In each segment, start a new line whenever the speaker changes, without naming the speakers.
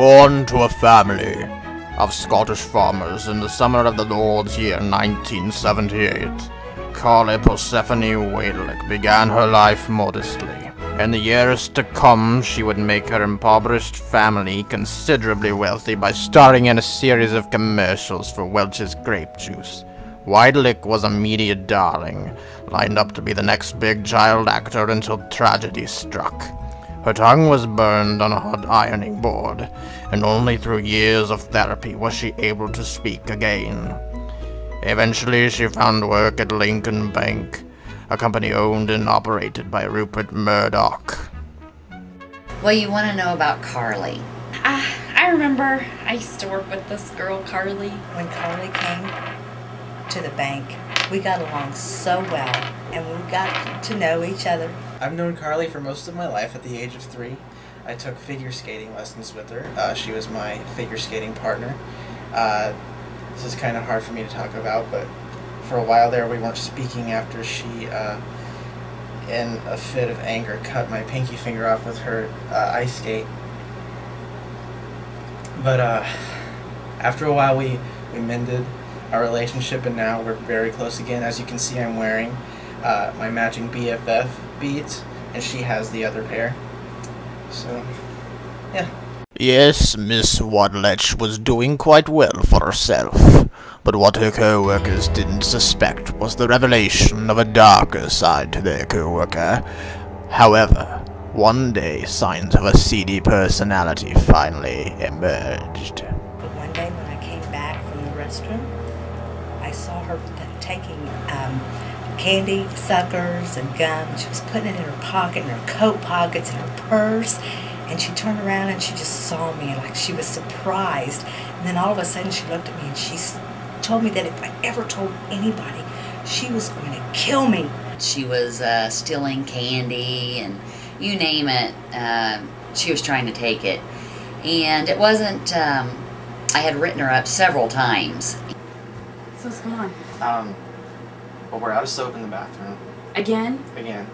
Born to a family of Scottish farmers in the summer of the Lord's year 1978, Carly Persephone Waidlich began her life modestly. In the years to come, she would make her impoverished family considerably wealthy by starring in a series of commercials for Welch's grape juice. Waidlich was a media darling, lined up to be the next big child actor until tragedy struck. Her tongue was burned on a hot ironing board, and only through years of therapy was she able to speak again. Eventually, she found work at Lincoln Bank, a company owned and operated by Rupert Murdoch.
Well, you want to know about Carly.
I remember I used to work with this girl, Carly.
When Carly came to the bank, we got along so well, and we got to know each other.
I've known Carly for most of my life. At the age of 3, I took figure skating lessons with her. She was my figure skating partner. This is kind of hard for me to talk about, but for a while there we weren't speaking after she, in a fit of anger, cut my pinky finger off with her ice skate. But after a while we mended our relationship, and now we're very close again. As you can see, I'm wearing my matching BFF beads, and she has the other pair. So, yeah.
Yes, Miss Waidlich was doing quite well for herself, but what her co-workers didn't suspect was the revelation of a darker side to their co-worker. However, one day signs of a seedy personality finally emerged.
But one day when I came back from the restroom, I saw her taking candy suckers and gum. She was putting it in her pocket, in her coat pockets, in her purse. And she turned around and she just saw me like she was surprised. And then all of a sudden she looked at me and she told me that if I ever told anybody, she was going to kill me.
She was stealing candy and you name it, she was trying to take it. And it wasn't, I had written her up several times.
So what's going on?
Well, we're out of soap in the bathroom.
Again?
Again.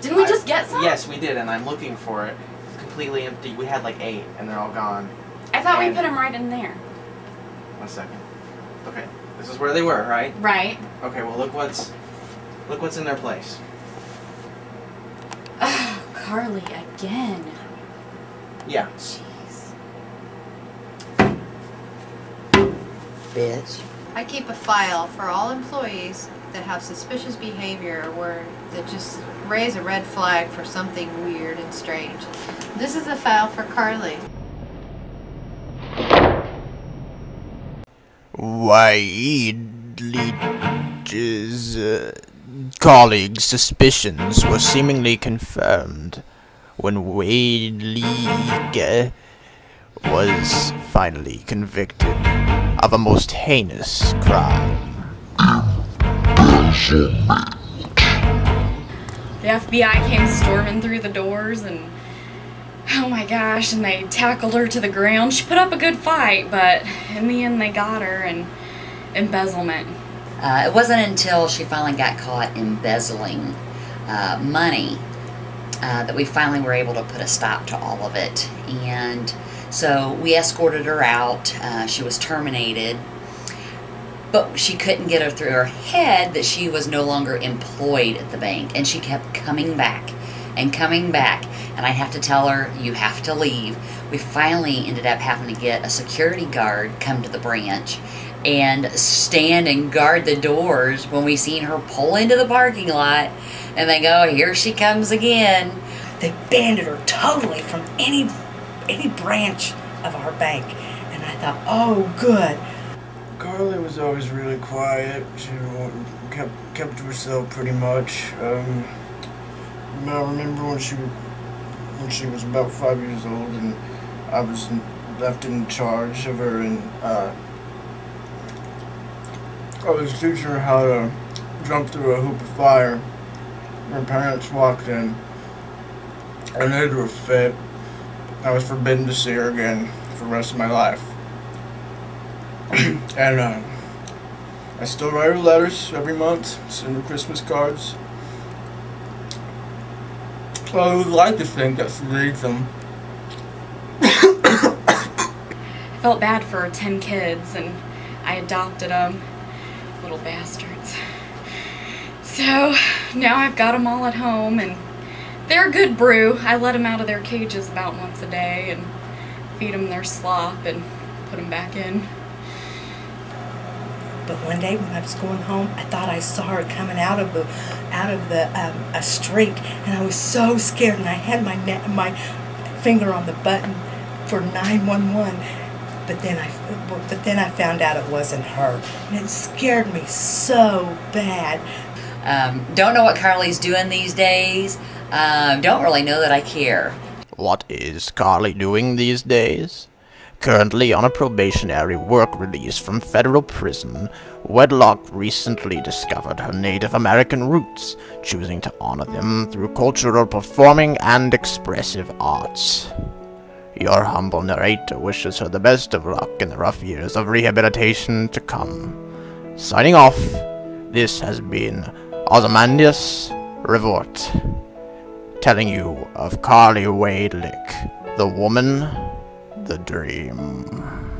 Didn't we just get some?
Yes, we did, and I'm looking for it. It's completely empty. We had like 8, and they're all gone.
I thought we put them right in there.
1 second. Okay, this is where they were, right?
Right.
Okay, well look what's in their place.
Oh, Carly, again.
Yeah.
Jeez.
Bitch.
I keep a file for all employees that have suspicious behavior or that just raise a red flag for something weird and strange. This is a file for Carly.
Waidlich's colleagues' suspicions were seemingly confirmed when Waidlich was finally convicted of a most heinous crime.
The FBI came storming through the doors and, oh my gosh, and they tackled her to the ground. She put up a good fight, but in the end they got her in embezzlement.
It wasn't until she finally got caught embezzling money that we finally were able to put a stop to all of it. And so we escorted her out. She was terminated. But she couldn't get her through her head that she was no longer employed at the bank. And she kept coming back and coming back. And I have to tell her, you have to leave. We finally ended up having to get a security guard come to the branch and stand and guard the doors when we seen her pull into the parking lot. And they go, here she comes again.
They banned her totally from any branch of our bank. And I thought, oh, good.
Carly was always really quiet. She kept to herself pretty much. I remember when she was about 5 years old, and I was left in charge of her, and I was teaching her how to jump through a hoop of fire. Her parents walked in, and they threw a fit. I was forbidden to see her again for the rest of my life. And I still write her letters every month, send her Christmas cards. So I would like to think that she reads them.
felt bad for 10 kids, and I adopted them. Little bastards. So now I've got them all at home, and they're a good brew. I let them out of their cages about once a day and feed them their slop and put them back in.
But one day when I was going home, I thought I saw her coming out of the a street, and I was so scared. And I had my finger on the button for 911. But then I found out it wasn't her, and it scared me so bad.
Don't know what Carly's doing these days. Don't really know that I care.
What is Carly doing these days? Currently on a probationary work release from federal prison, Waidlich recently discovered her Native American roots, choosing to honor them through cultural performing and expressive arts. Your humble narrator wishes her the best of luck in the rough years of rehabilitation to come. Signing off, this has been Ozymandias Revort, telling you of Carly Waidlich, the woman, the dream.